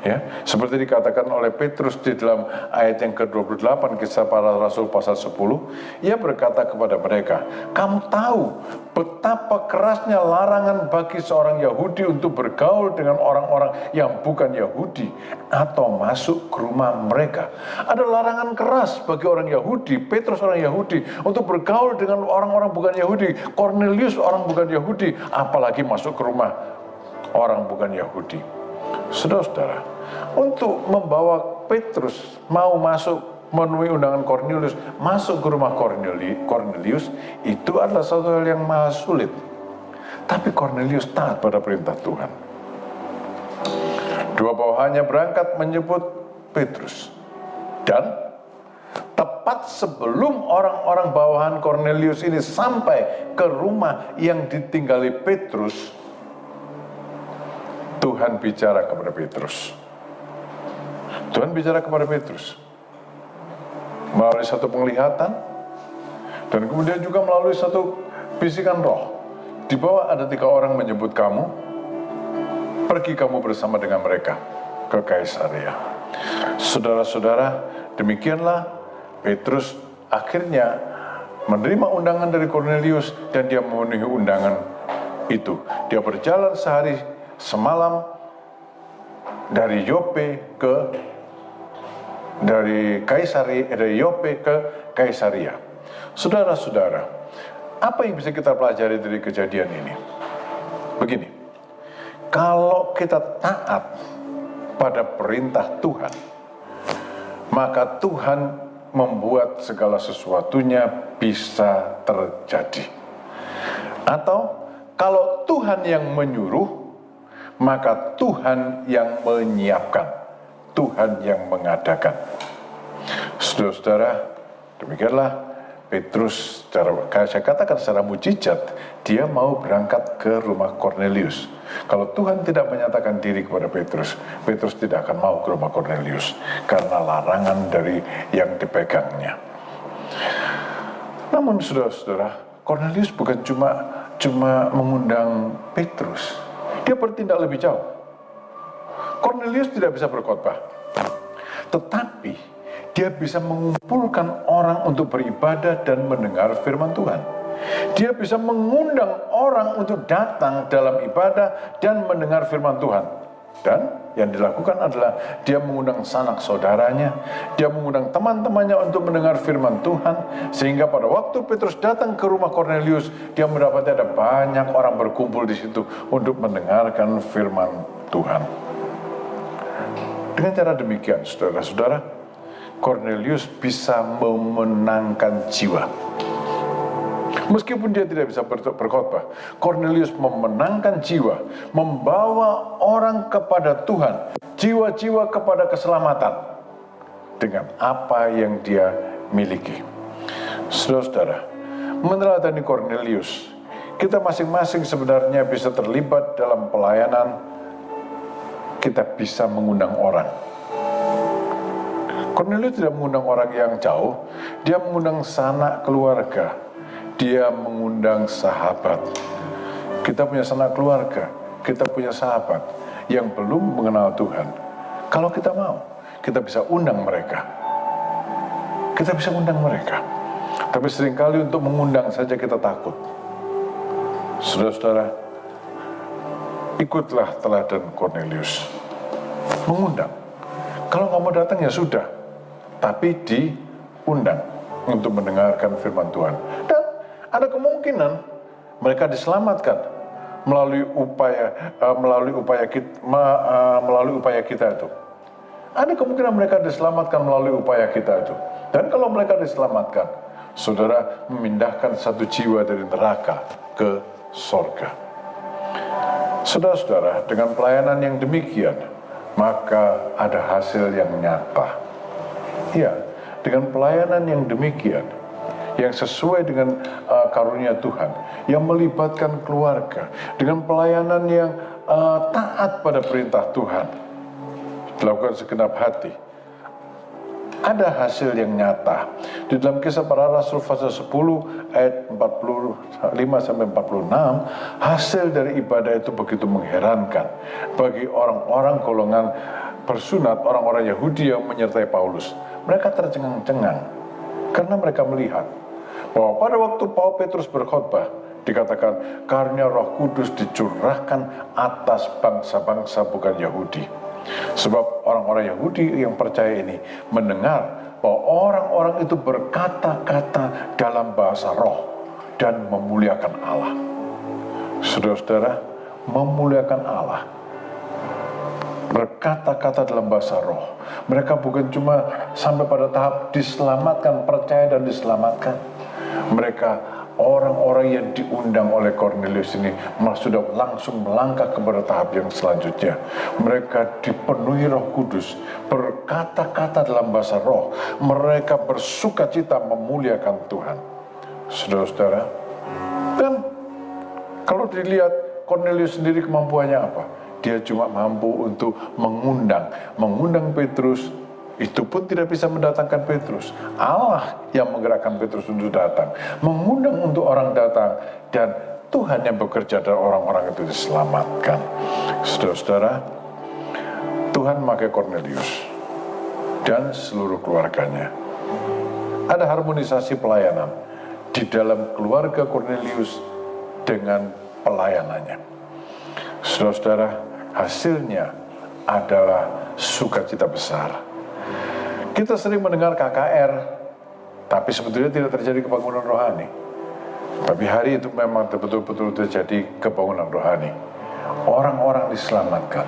Ya, seperti dikatakan oleh Petrus di dalam ayat yang ke-28 Kisah Para Rasul pasal 10, ia berkata kepada mereka, kamu tahu betapa kerasnya larangan bagi seorang Yahudi untuk bergaul dengan orang-orang yang bukan Yahudi atau masuk ke rumah mereka. Ada larangan keras bagi orang Yahudi, Petrus orang Yahudi, untuk bergaul dengan orang-orang bukan Yahudi, Kornelius orang bukan Yahudi, apalagi masuk ke rumah orang bukan Yahudi. Saudara-saudara, untuk membawa Petrus mau masuk memenuhi undangan Kornelius, masuk ke rumah Kornelius, itu adalah satu hal yang maha sulit. Tapi Kornelius taat pada perintah Tuhan. 2 bawahannya berangkat menjemput Petrus. Dan tepat tepat sebelum orang-orang bawahan Kornelius ini sampai ke rumah yang ditinggali Petrus, Tuhan bicara kepada Petrus. Tuhan bicara kepada Petrus melalui satu penglihatan, dan kemudian juga melalui satu bisikan roh. Di bawah ada 3 orang menyebut kamu, pergi kamu bersama dengan mereka ke Kaisarea. Saudara-saudara, demikianlah Petrus akhirnya menerima undangan dari Kornelius, dan dia memenuhi undangan itu. Dia berjalan sehari semalam dari Yope dari Yope ke Kaisaria. Saudara-saudara, apa yang bisa kita pelajari dari kejadian ini? Begini, kalau kita taat pada perintah Tuhan, maka Tuhan membuat segala sesuatunya bisa terjadi. Atau kalau Tuhan yang menyuruh, maka Tuhan yang menyiapkan, Tuhan yang mengadakan. Saudara-saudara, demikianlah Petrus, saya katakan secara mujizat, dia mau berangkat ke rumah Kornelius. Kalau Tuhan tidak menyatakan diri kepada Petrus, Petrus tidak akan mau ke rumah Kornelius karena larangan dari yang dipegangnya. Namun saudara-saudara, Kornelius bukan cuma mengundang Petrus, dia bertindak lebih jauh. Kornelius tidak bisa berkhotbah, tetapi dia bisa mengumpulkan orang untuk beribadah dan mendengar firman Tuhan. Dia bisa mengundang orang untuk datang dalam ibadah dan mendengar firman Tuhan. Dan yang dilakukan adalah dia mengundang sanak saudaranya, dia mengundang teman-temannya untuk mendengar firman Tuhan, sehingga pada waktu Petrus datang ke rumah Kornelius, dia mendapati ada banyak orang berkumpul di situ untuk mendengarkan firman Tuhan. Dengan cara demikian, saudara-saudara, Kornelius bisa memenangkan jiwa. Meskipun dia tidak bisa berkhotbah, Kornelius memenangkan jiwa, membawa orang kepada Tuhan, jiwa-jiwa kepada keselamatan dengan apa yang dia miliki. Saudara-saudara, meneladani Kornelius, kita masing-masing sebenarnya bisa terlibat dalam pelayanan. Kita bisa mengundang orang. Kornelius tidak mengundang orang yang jauh, dia mengundang sanak keluarga, dia mengundang sahabat. Kita punya sanak keluarga, kita punya sahabat yang belum mengenal Tuhan. Kalau kita mau, kita bisa undang mereka. Kita bisa undang mereka. Tapi seringkali untuk mengundang saja kita takut. Saudara-saudara, ikutlah teladan Kornelius, mengundang. Kalau nggak mau datang ya sudah, tapi diundang untuk mendengarkan firman Tuhan. Dan ada kemungkinan mereka diselamatkan melalui upaya kita itu. Ada kemungkinan mereka diselamatkan melalui upaya kita itu. Dan kalau mereka diselamatkan, saudara memindahkan satu jiwa dari neraka ke sorga. Saudara-saudara, dengan pelayanan yang demikian, maka ada hasil yang nyata. Ya, dengan pelayanan yang demikian, yang sesuai dengan karunia Tuhan, yang melibatkan keluarga, dengan pelayanan yang taat pada perintah Tuhan, dilakukan segenap hati, ada hasil yang nyata. Di dalam Kisah Para Rasul pasal 10 ayat 45-46, hasil dari ibadah itu begitu mengherankan bagi orang-orang golongan bersunat, orang-orang Yahudi yang menyertai Paulus. Mereka tercengang-cengang karena mereka melihat bahwa pada waktu Paul Petrus berkhotbah, dikatakan karunia Roh Kudus dicurahkan atas bangsa-bangsa bukan Yahudi. Sebab orang-orang Yahudi yang percaya ini mendengar bahwa orang-orang itu berkata-kata dalam bahasa roh dan memuliakan Allah. Saudara-saudara, memuliakan Allah, berkata-kata dalam bahasa roh. Mereka bukan cuma sampai pada tahap diselamatkan, percaya dan diselamatkan. Mereka orang-orang yang diundang oleh Cornelius ini malah sudah langsung melangkah kepada tahap yang selanjutnya. Mereka dipenuhi Roh Kudus, berkata-kata dalam bahasa roh. Mereka bersuka cita memuliakan Tuhan. Saudara-saudara, dan kalau dilihat Cornelius sendiri kemampuannya apa? Dia cuma mampu untuk mengundang Petrus. Itu pun tidak bisa mendatangkan Petrus. Allah yang menggerakkan Petrus untuk datang, mengundang untuk orang datang, dan Tuhan yang bekerja dan orang-orang itu diselamatkan. Saudara-saudara, Tuhan memakai Cornelius dan seluruh keluarganya. Ada harmonisasi pelayanan di dalam keluarga Cornelius dengan pelayanannya. Saudara-saudara, hasilnya adalah sukacita besar. Kita sering mendengar KKR, tapi sebetulnya tidak terjadi kebangunan rohani. Tapi hari itu memang betul-betul terjadi kebangunan rohani. Orang-orang diselamatkan.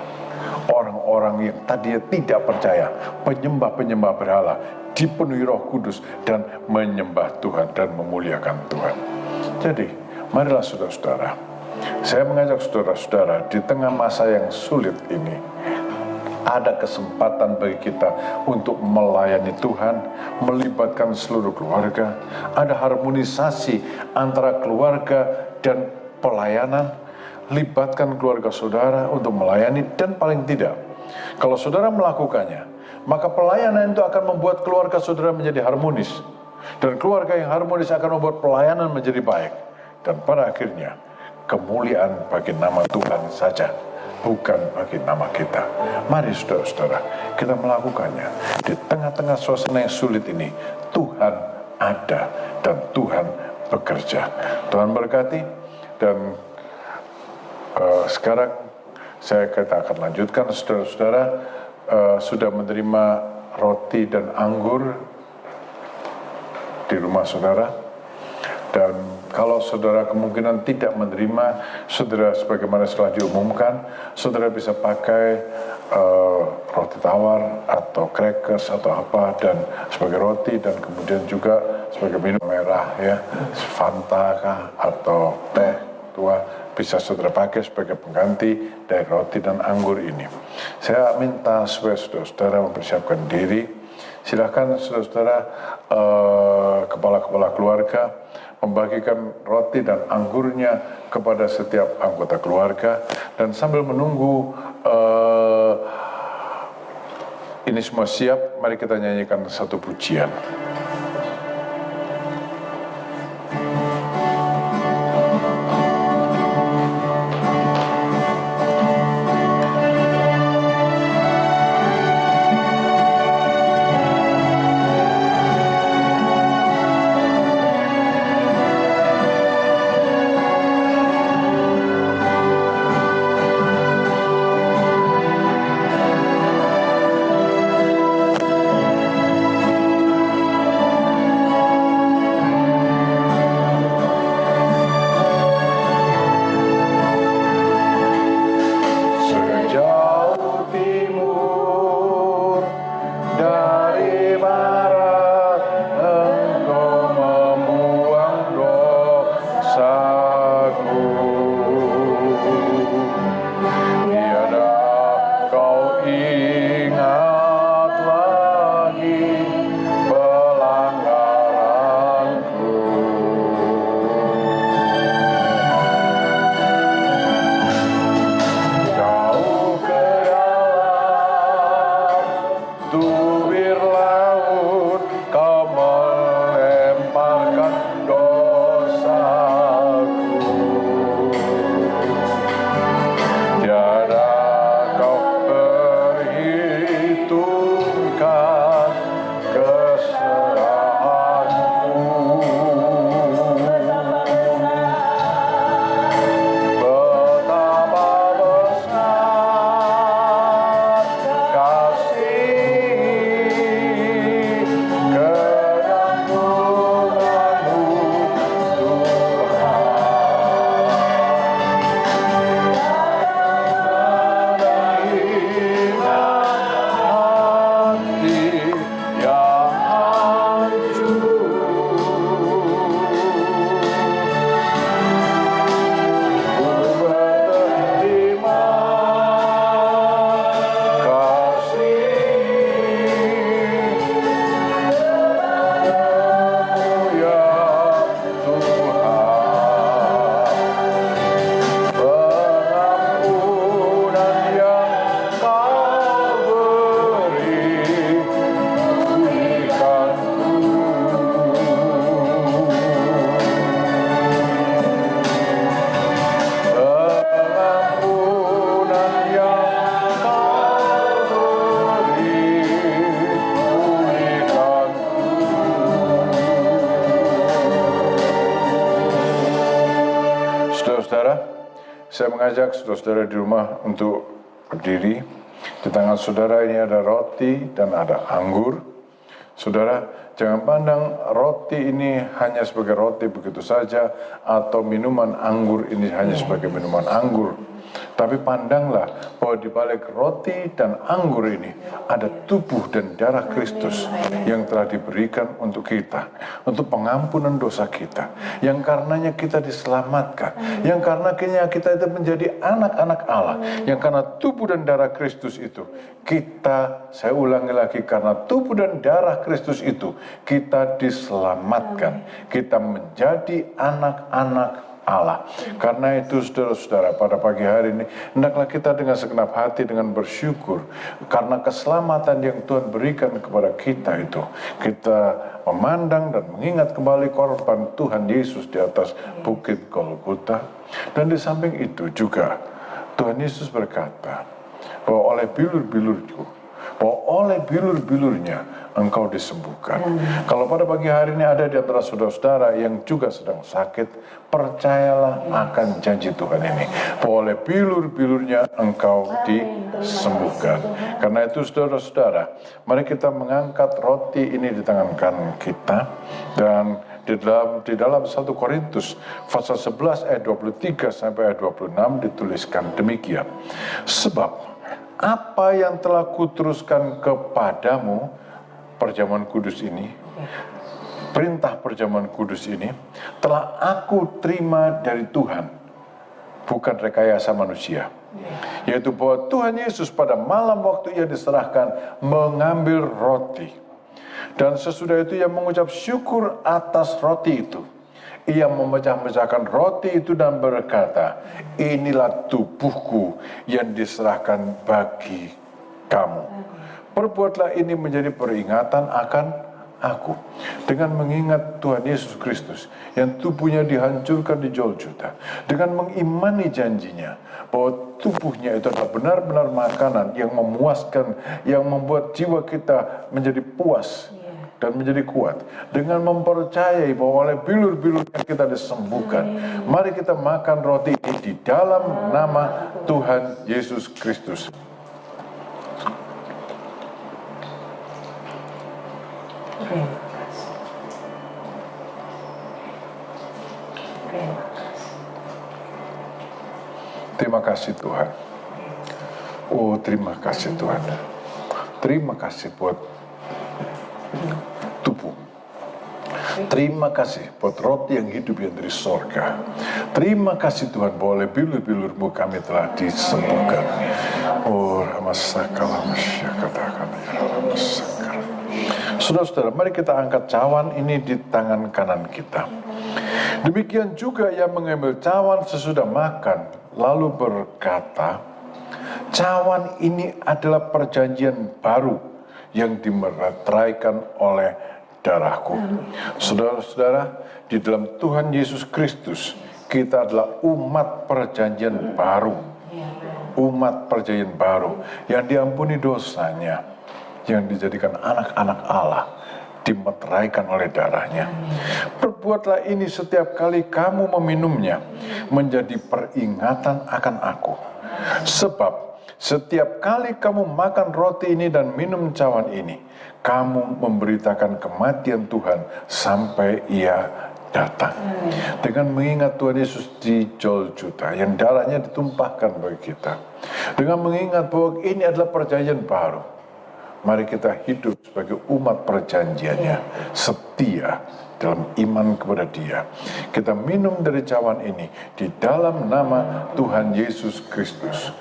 Orang-orang yang tadinya tidak percaya, penyembah-penyembah berhala, dipenuhi Roh Kudus dan menyembah Tuhan dan memuliakan Tuhan. Jadi, marilah saudara-saudara, saya mengajak saudara-saudara di tengah masa yang sulit ini, ada kesempatan bagi kita untuk melayani Tuhan, melibatkan seluruh keluarga. Ada harmonisasi antara keluarga dan pelayanan. Libatkan keluarga saudara untuk melayani, dan paling tidak, kalau saudara melakukannya, maka pelayanan itu akan membuat keluarga saudara menjadi harmonis. Dan keluarga yang harmonis akan membuat pelayanan menjadi baik. Dan pada akhirnya, kemuliaan bagi nama Tuhan saja, bukan bagi nama kita. Mari saudara-saudara, kita melakukannya. Di tengah-tengah suasana yang sulit ini, Tuhan ada dan Tuhan bekerja. Tuhan berkati. Dan sekarang kita akan lanjutkan. Saudara-saudara sudah menerima roti dan anggur di rumah saudara. Dan kalau saudara kemungkinan tidak menerima, saudara sebagaimana setelah diumumkan, saudara bisa pakai roti tawar atau crackers atau apa, dan sebagai roti, dan kemudian juga sebagai minum merah ya, Fanta kah, atau teh tua, bisa saudara pakai sebagai pengganti dari roti dan anggur ini. Saya minta supaya saudara-saudara mempersiapkan diri. Silakan saudara-saudara, kepala-kepala keluarga membagikan roti dan anggurnya kepada setiap anggota keluarga. Dan sambil menunggu ini semua siap, mari kita nyanyikan satu pujian. Saudara-saudara, saya mengajak saudara-saudara di rumah untuk berdiri. Di tangan saudara ini ada roti dan ada anggur. Saudara, jangan pandang roti ini hanya sebagai roti begitu saja, atau minuman anggur ini hanya sebagai minuman anggur. Tapi pandanglah bahwa di balik roti dan anggur ini ada tubuh dan darah Kristus yang telah diberikan untuk kita, untuk pengampunan dosa kita, yang karenanya kita diselamatkan, yang karenanya kita itu menjadi anak-anak Allah, yang karena tubuh dan darah Kristus itu kita, saya ulangi lagi, karena tubuh dan darah Kristus itu kita diselamatkan, kita menjadi anak-anak Allah. Karena itu saudara-saudara, pada pagi hari ini hendaklah kita dengan segenap hati, dengan bersyukur karena keselamatan yang Tuhan berikan kepada kita itu. Kita memandang dan mengingat kembali korban Tuhan Yesus di atas bukit Golgota. Dan di samping itu juga Tuhan Yesus berkata bahwa oleh bilur-bilurku, bahwa oleh bilur-bilurnya engkau disembuhkan. Kalau pada pagi hari ini ada di antara saudara-saudara yang juga sedang sakit, percayalah akan janji Tuhan ini, bahwa oleh bilur-bilurnya engkau disembuhkan. Karena itu saudara-saudara, mari kita mengangkat roti ini di tangan kanan kita, dan di dalam 1 Korintus pasal 11 ayat 23 sampai ayat 26 dituliskan demikian. Sebab apa yang telah kuteruskan kepadamu, perjamuan kudus ini, perintah perjamuan kudus ini, telah aku terima dari Tuhan, bukan rekayasa manusia. Yaitu bahwa Tuhan Yesus pada malam waktu ia diserahkan mengambil roti. Dan sesudah itu ia mengucap syukur atas roti itu. Ia memecah-mecahkan roti itu dan berkata, inilah tubuhku yang diserahkan bagi kamu. Perbuatlah ini menjadi peringatan akan aku. Dengan mengingat Tuhan Yesus Kristus yang tubuhnya dihancurkan di Golgota, dengan mengimani janjinya bahwa tubuhnya itu adalah benar-benar makanan yang memuaskan, yang membuat jiwa kita menjadi puas dan menjadi kuat. Dengan mempercayai bahwa oleh bilur-bilurnya kita disembuhkan, mari kita makan roti ini di dalam nama Tuhan Yesus Kristus. Terima kasih Tuhan. Oh, terima kasih Tuhan. Terima kasih buat tubuh. Terima kasih buat roti yang hidup yang dari sorga. Terima kasih Tuhan bahwa oleh bilur-bilur-Mu kami telah disembuhkan. Oh, ramasakala masyakatakan ya ramasakala. Saudara-saudara, mari kita angkat cawan ini di tangan kanan kita. Demikian juga ia mengambil cawan sesudah makan, lalu berkata, cawan ini adalah perjanjian baru yang dimeteraikan oleh darahku. Saudara-saudara, di dalam Tuhan Yesus Kristus, kita adalah umat perjanjian baru. Umat perjanjian baru yang diampuni dosanya, yang dijadikan anak-anak Allah, dimeteraikan oleh darahnya. Perbuatlah ini setiap kali kamu meminumnya, menjadi peringatan akan aku. Sebab setiap kali kamu makan roti ini dan minum cawan ini, kamu memberitakan kematian Tuhan sampai ia datang. Dengan mengingat Tuhan Yesus di Golgota yang darahnya ditumpahkan bagi kita, dengan mengingat bahwa ini adalah perjanjian baru, mari kita hidup sebagai umat perjanjiannya, setia dalam iman kepada Dia. Kita minum dari cawan ini di dalam nama Tuhan Yesus Kristus.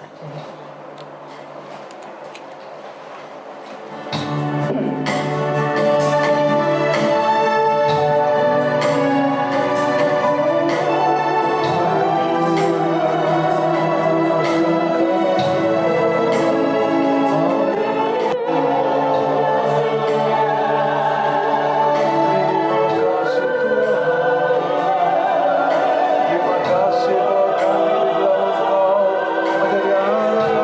Terima kasih bahwa kami dalam Engkau menjadi anak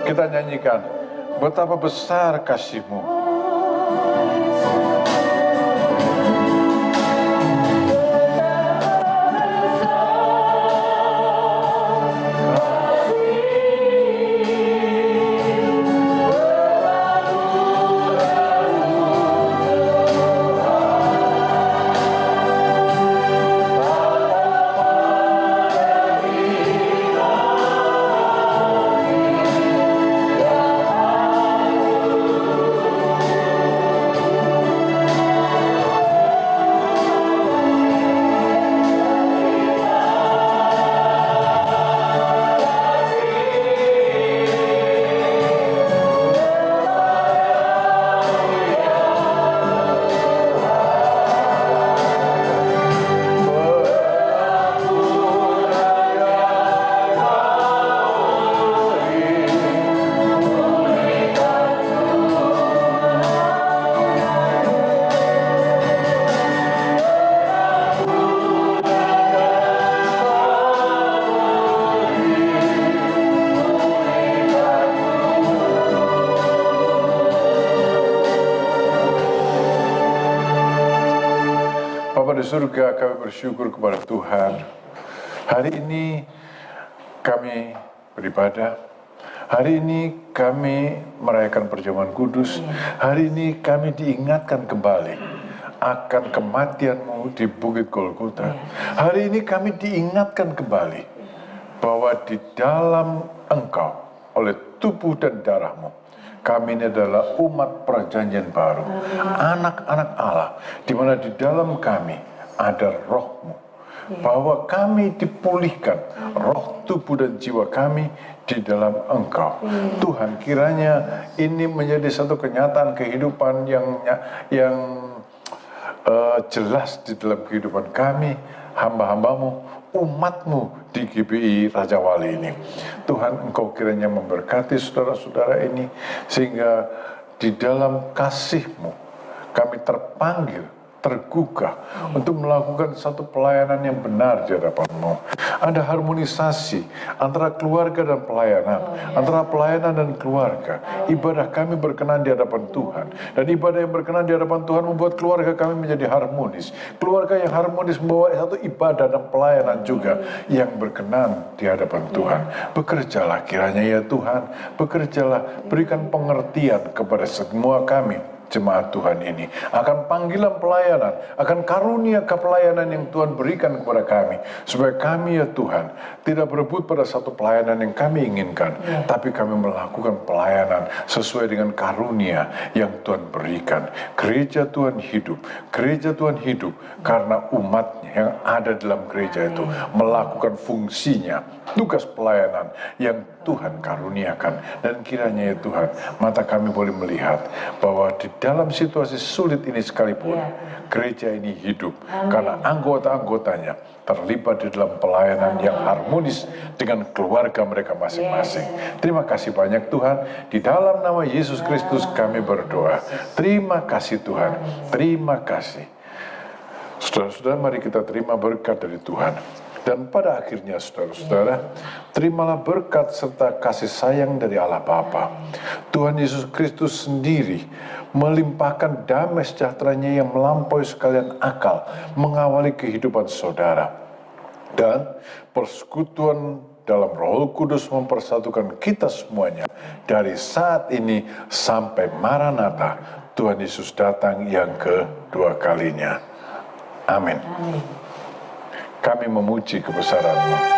Kita nyanyikan, betapa besar kasih-Mu. Bapa di surga, kami bersyukur kepada Tuhan. Hari ini kami beribadah. Hari ini kami merayakan perjamuan kudus. Hari ini kami diingatkan kembali akan kematian-Mu di Bukit Golgota. Hari ini kami diingatkan kembali bahwa di dalam Engkau, oleh tubuh dan darah-Mu, kami ini adalah umat perjanjian baru, anak-anak Allah, di mana di dalam kami ada roh-Mu, bahwa kami dipulihkan, roh, tubuh, dan jiwa kami di dalam Engkau. Tuhan, kiranya ini menjadi satu kenyataan kehidupan yang jelas di dalam kehidupan kami, hamba-hamba-Mu, umat-Mu di GBI Raja Wali ini. Tuhan, Engkau kiranya memberkati saudara-saudara ini, sehingga di dalam kasih-Mu kami terpanggil, tergugah untuk melakukan satu pelayanan yang benar di hadapan-Mu. Ada harmonisasi antara keluarga dan pelayanan, antara pelayanan dan keluarga. Ibadah kami berkenan di hadapan Tuhan, dan ibadah yang berkenan di hadapan Tuhan membuat keluarga kami menjadi harmonis. Keluarga yang harmonis membawa satu ibadah dan pelayanan juga yang berkenan di hadapan Tuhan. Bekerjalah kiranya ya Tuhan, bekerjalah, berikan pengertian kepada semua kami, jemaat Tuhan ini, akan panggilan pelayanan, akan karunia kepelayanan yang Tuhan berikan kepada kami, supaya kami ya Tuhan tidak berebut pada satu pelayanan yang kami inginkan, tapi kami melakukan pelayanan sesuai dengan karunia yang Tuhan berikan. Gereja Tuhan hidup, gereja Tuhan hidup karena umatnya yang ada dalam gereja itu melakukan fungsinya, tugas pelayanan yang Tuhan karuniakan. Dan kiranya ya Tuhan, mata kami boleh melihat bahwa di dalam situasi sulit ini sekalipun, gereja ini hidup karena anggota-anggotanya terlibat di dalam pelayanan yang harmonis dengan keluarga mereka masing-masing. Terima kasih banyak Tuhan, di dalam nama Yesus Kristus kami berdoa. Terima kasih Tuhan, terima kasih. Saudara-saudara, mari kita terima berkat dari Tuhan. Dan pada akhirnya saudara-saudara, terimalah berkat serta kasih sayang dari Allah Bapa. Tuhan Yesus Kristus sendiri melimpahkan damai sejahteranya yang melampaui sekalian akal, mengawali kehidupan saudara. Dan persekutuan dalam Roh Kudus mempersatukan kita semuanya dari saat ini sampai Maranatha, Tuhan Yesus datang yang kedua kalinya. Amin. Kami memuji kebesaran-Mu.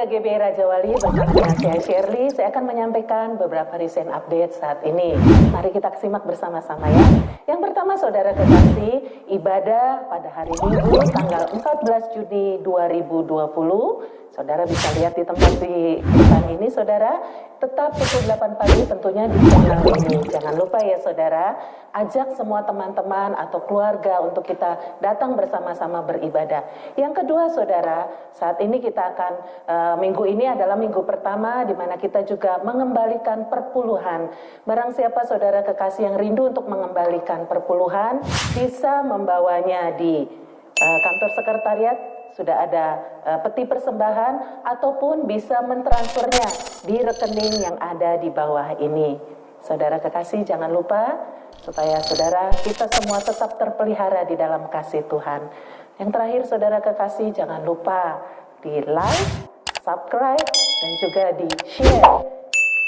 GB Raja Wali bersama saya Shirley, saya akan menyampaikan beberapa recent update saat ini. Mari kita simak bersama-sama ya. Yang pertama saudara kekasih, ibadah pada hari Minggu tanggal 14 Juni 2020. Saudara bisa lihat di tempat di depan ini saudara, tetap pukul 8 pagi tentunya di channel ini. Jangan lupa ya saudara, ajak semua teman-teman atau keluarga untuk kita datang bersama-sama beribadah. Yang kedua saudara, saat ini kita akan, minggu ini adalah minggu pertama di mana kita juga mengembalikan perpuluhan. Barang siapa saudara kekasih yang rindu untuk mengembalikan perpuluhan, bisa membawanya di kantor sekretariat. Sudah ada peti persembahan ataupun bisa mentransfernya di rekening yang ada di bawah ini. Saudara kekasih jangan lupa supaya saudara kita semua tetap terpelihara di dalam kasih Tuhan. Yang terakhir saudara kekasih jangan lupa di like, subscribe dan juga di share.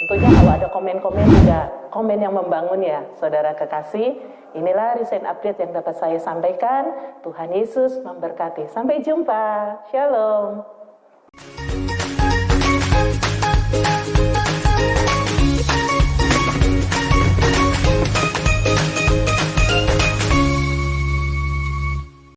Tentunya kalau ada komen-komen juga komen yang membangun ya saudara kekasih. Inilah recent update yang dapat saya sampaikan. Tuhan Yesus memberkati. Sampai jumpa. Shalom.